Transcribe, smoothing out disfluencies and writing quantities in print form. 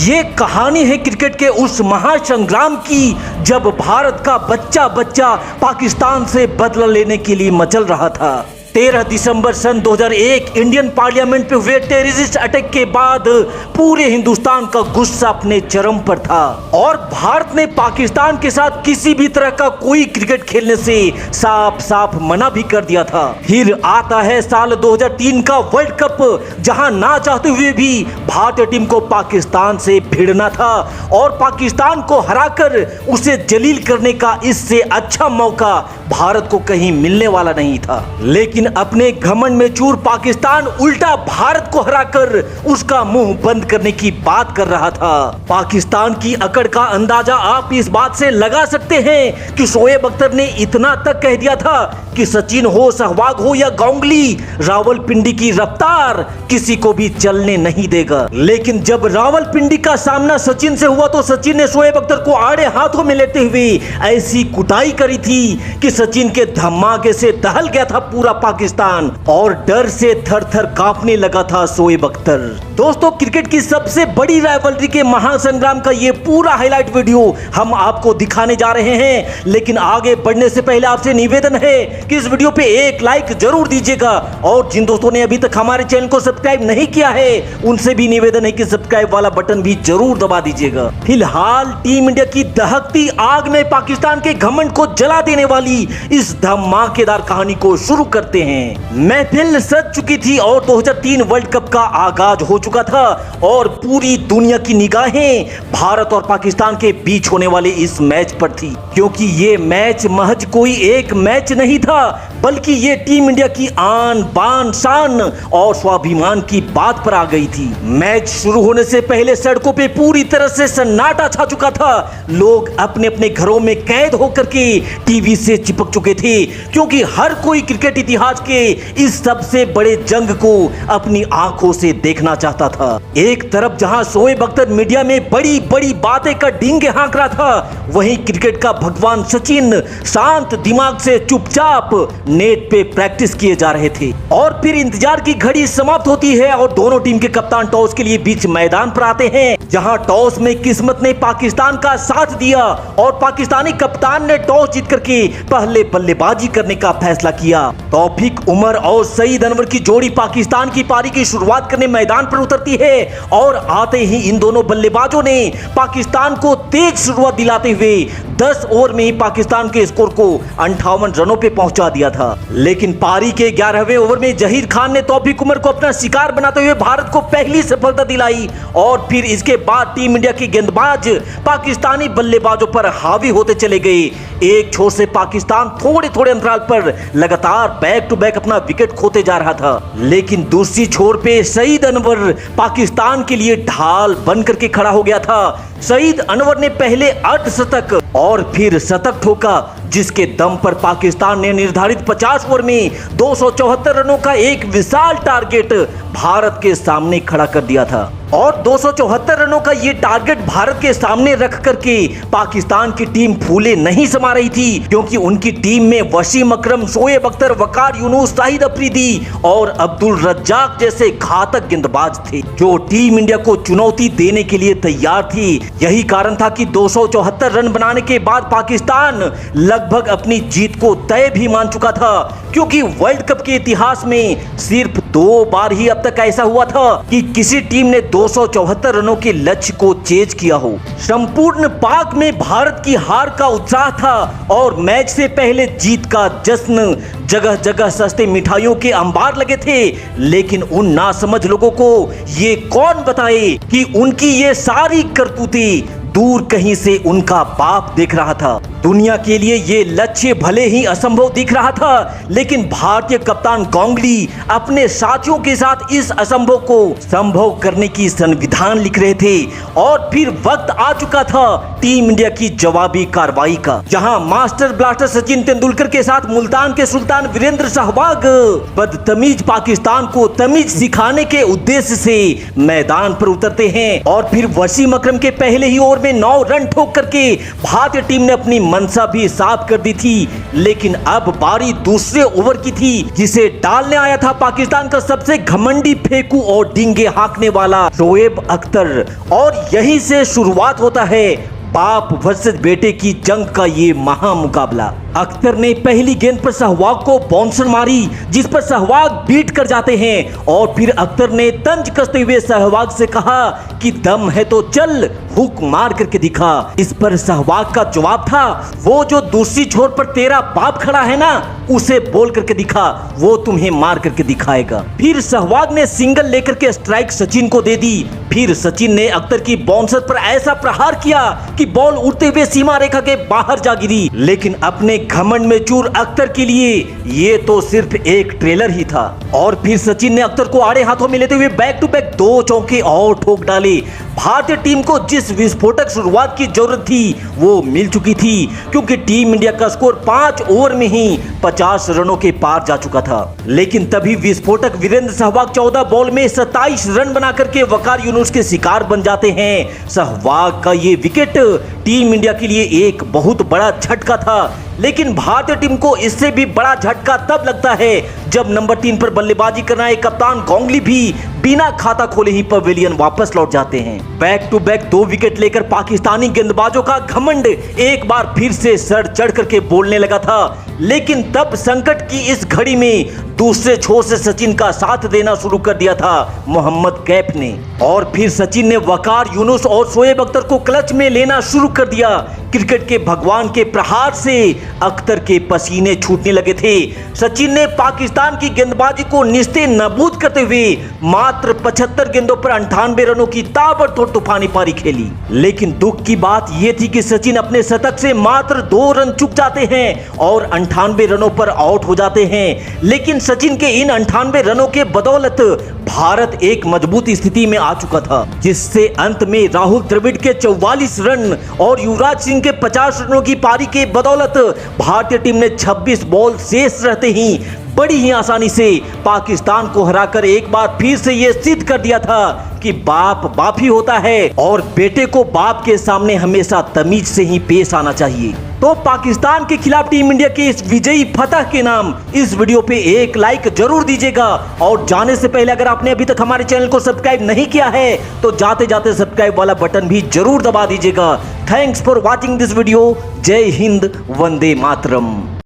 ये कहानी है क्रिकेट के उस महासंग्राम की जब भारत का बच्चा बच्चा पाकिस्तान से बदला लेने के लिए मचल रहा था। 13 दिसंबर सन 2001 इंडियन पार्लियामेंट पे हुए टेररिस्ट अटैक के बाद पूरे हिंदुस्तान का गुस्सा अपने चरम पर था और भारत ने पाकिस्तान के साथ किसी भी तरह का कोई क्रिकेट खेलने से साफ साफ मना भी कर दिया था। फिर आता है साल 2003 का वर्ल्ड कप, जहां ना चाहते हुए भी भारतीय टीम को पाकिस्तान से भिड़ना था और पाकिस्तान को हराकर उसे जलील करने का इससे अच्छा मौका भारत को कहीं मिलने वाला नहीं था। लेकिन अपने घमंड में चूर पाकिस्तान उल्टा भारत को हराकर उसका मुंह बंद करने की बात कर रहा था। पाकिस्तान की अकड़ का अंदाजा आप इस बात से लगा सकते हैं कि शोएब अख्तर ने इतना तक कह दिया था कि सचिन हो, सहवाग हो या गांगुली, रावलपिंडी की रफ्तार किसी को भी चलने नहीं देगा। लेकिन जब रावलपिंडी का सामना सचिन से हुआ तो सचिन ने शोएब अख्तर को आड़े हाथों में लेते हुए ऐसी कुटाई करी थी कि सचिन के धमाके से दहल गया था पूरा पाकिस्तान और डर से थर थर कांपने लगा था शोएब अख्तर। दोस्तों, क्रिकेट की सबसे बड़ी राइवलरी के महासंग्राम का ये पूरा हाईलाइट वीडियो हम आपको दिखाने जा रहे हैं। लेकिन आगे बढ़ने से पहले आपसे निवेदन है कि इस वीडियो पे एक लाइक जरूर दीजिएगा और जिन दोस्तों ने अभी तक हमारे चैनल को सब्सक्राइब नहीं किया है उनसे भी निवेदन है कि सब्सक्राइब वाला बटन भी जरूर दबा दीजिएगा। फिलहाल टीम इंडिया की दहकती आग में पाकिस्तान के घमंड को जला देने वाली इस धमाकेदार कहानी को शुरू करते हैं। महफिल सज चुकी थी और 2003 वर्ल्ड कप का आगाज हो चुका था और पूरी दुनिया की निगाहें भारत और पाकिस्तान के बीच होने वाले इस मैच पर थी, क्योंकि ये मैच महज कोई एक मैच नहीं था बल्कि ये टीम इंडिया की आन बान शान और स्वाभिमान की बात पर आ गई थी। मैच शुरू होने से पहले सड़कों पे पूरी तरह से सन्नाटा छा चुका था। लोग अपने अपने घरों में कैद होकर के टीवी से चिपक चुके थे, क्योंकि हर कोई क्रिकेट इतिहास के इस सबसे बड़े जंग को अपनी आंखों से देखना चाहता था। एक तरफ जहां शोएब अख्तर मीडिया में बड़ी बड़ी बातें का डींगे हाँक रहा था, वहीं क्रिकेट का भगवान सचिन शांत दिमाग से चुपचाप नेट पे प्रैक्टिस किए जा रहे थे। और फिर इंतजार की घड़ी समाप्त होती है और दोनों टीम के कप्तान टॉस के लिए बीच मैदान पर आते हैं, जहां टॉस में किस्मत ने पाकिस्तान का साथ दिया और पाकिस्तानी कप्तान ने टॉस जीत करके पहले बल्लेबाजी करने का फैसला किया। तौफीक उमर और सईद अनवर की जोड़ी पाकिस्तान की पारी की शुरुआत करने मैदान पर उतरती है और आते ही इन दोनों बल्लेबाजों ने पाकिस्तान को तेज शुरुआत दिलाते हुए 10 ओवर में ही पाकिस्तान के स्कोर को 58 रनों पे पहुंचा दिया था। लेकिन पारी के 11वें ओवर में जहीर खान ने तौफीक उमर को अपना शिकार बनाते हुए भारत को पहली सफलता दिलाई और फिर इसके बाद टीम इंडिया के गेंदबाज पाकिस्तानी बल्लेबाजों पर हावी होते चले गए। एक छोर से पाकिस्तान थोड़े थोड़े अंतराल पर लगातार बैक टू बैक अपना विकेट खोते जा रहा था, लेकिन दूसरी छोर पे सईद अनवर पाकिस्तान के लिए ढाल बनकर के खड़ा हो गया था। सईद अनवर ने पहले अर्धशतक और फिर शतक ठोका, जिसके दम पर पाकिस्तान ने निर्धारित 50 ओवर में 274 रनों का एक विशाल टारगेट भारत के सामने खड़ा कर दिया था। और 274 रनों का ये टारगेट भारत के सामने रख करके पाकिस्तान की टीम फूले नहीं समा रही थी, क्योंकि उनकी टीम में वसीम अकरम, शोएब अख्तर, वकार यूनुस, शाहिद अफरीदी और अब्दुल रज्जाक जैसे घातक गेंदबाज थे जो टीम इंडिया को चुनौती देने के लिए तैयार थी। यही कारण था कि 274 रन बनाने के बाद पाकिस्तान लगभग अपनी जीत को तय भी मान चुका था, क्योंकि वर्ल्ड कप के इतिहास में सिर्फ 2 बार ही अब तक ऐसा हुआ था कि किसी टीम ने 274 रनों के लक्ष्य को चेज किया हो। संपूर्ण पाक में भारत की हार का उत्साह था और मैच से पहले जीत का जश्न, जगह जगह सस्ते मिठाइयों के अंबार लगे थे। लेकिन उन नासमझ लोगों को ये कौन बताए कि उनकी ये सारी करतूतें दूर कहीं से उनका बाप देख रहा था। दुनिया के लिए ये लक्ष्य भले ही असंभव दिख रहा था, लेकिन भारतीय कप्तान गांगुली अपने साथियों के साथ इस असंभव को संभव करने की संविधान लिख रहे थे। और फिर वक्त आ चुका था टीम इंडिया की जवाबी कार्रवाई का, जहां मास्टर ब्लास्टर सचिन तेंदुलकर के साथ मुल्तान के सुल्तान वीरेंद्र सहवाग बदतमीज पाकिस्तान को तमीज सिखाने के उद्देश्य से मैदान पर उतरते हैं। और फिर वसीम अकरम के पहले ही ओवर में 9 रन ठोक करके भारतीय टीम ने अपनी मंशा भी साफ कर दी थी। लेकिन अब बारी दूसरे ओवर की थी, जिसे डालने आया था पाकिस्तान का सबसे घमंडी फेंकू और डींगे हाँकने वाला शोएब अख्तर। और यहीं से शुरुआत होता है बाप वर्सेस बेटे की जंग का ये महामुकाबला। अख्तर ने पहली गेंद पर सहवाग को बाउंसर मारी, जिस पर सहवाग बीट कर जाते हैं। और फिर अख्तर ने तंज कसते हुए सहवाग से कहा कि दम है तो चल, हुक मार करके दिखा। इस पर सहवाग का जवाब था, वो जो दूसरी छोर पर तेरा बाप खड़ा है ना, उसे बोल करके दिखा, वो तुम्हें मार करके दिखाएगा। फिर सहवाग ने सिंगल लेकर के स्ट्राइक सचिन को दे दी। फिर सचिन ने अख्तर की बाउंसर पर ऐसा प्रहार किया कि बॉल उड़ते हुए सीमा रेखा के बाहर जा गिरी। लेकिन अपने घमंड में चूर अख्तर के लिए ये तो सिर्फ एक ट्रेलर ही था। और फिर सचिन ने अख्तर को आड़े हाथों में लेते हुए बैक टू बैक 2 चौके और ठोक डाले। भारतीय टीम को जिस विस्फोटक शुरुआत की जरूरत थी वो मिल चुकी थी, क्योंकि टीम इंडिया का स्कोर 5 ओवर में ही 50 रनों के पार जा चुका था। लेकिन तभी विस्फोटक वीरेंद्र सहवाग 14 बॉल में 27 रन बना करके वकार यूनुस के शिकार बन जाते हैं। सहवाग का ये विकेट टीम इंडिया के लिए एक बहुत बड़ा झटका था। लेकिन भारतीय टीम को इससे भी बड़ा झटका तब लगता है जब नंबर 3 पर बल्लेबाजी करना है कप्तान गांगुली भी बिना खाता खोले ही पवेलियन वापस लौट जाते हैं। बैक टू बैक 2 विकेट लेकर पाकिस्तानी गेंदबाजों का घमंड एक बार फिर से सर चढ़ करके बोलने लगा था। लेकिन तब संकट की इस घड़ी में दूसरे छोर से सचिन का साथ देना शुरू कर दिया था मोहम्मद कैफ ने। और फिर सचिन ने वकार यूनुस और शोएब अख्तर को क्लच में लेना शुरू कर दिया। क्रिकेट के भगवान के प्रहार से अख्तर के पसीने छूटने लगे थे। सचिन ने पाकिस्तान की गेंदबाजी को निस्ते नाबूद करते हुए मात्र 75 गेंदों पर 98 रनों की ताबड़तोड़ तूफानी पारी खेली। लेकिन दुख की बात यह थी कि सचिन अपने शतक से मात्र 2 रन चूक जाते हैं और 98 रनों पर आउट हो जाते हैं। लेकिन सचिन के इन 98 रनों के बदौलत भारत एक मजबूत स्थिति में आ चुका था, जिससे अंत में राहुल द्रविड़ के 44 रन और युवराज सिंह के 50 रनों की पारी के बदौलत भारतीय टीम ने 26 बॉल शेष रहते ही बड़ी ही आसानी से पाकिस्तान को हराकर एक बार फिर से ये सिद्ध कर दिया था कि बाप बाप ही होता है और बेटे को बाप के सामने हमेशा तमीज से ही पेश आना चाहिए। तो पाकिस्तान के खिलाफ टीम इंडिया के इस विजयी फतह के नाम इस वीडियो पे एक लाइक जरूर दीजिएगा। और जाने से पहले अगर आपने अभी तक हमारे चैनल को सब्सक्राइब नहीं किया है तो जाते जाते सब्सक्राइब वाला बटन भी जरूर दबा दीजिएगा। Thanks for watching this video. जय हिंद, वंदे मातरम।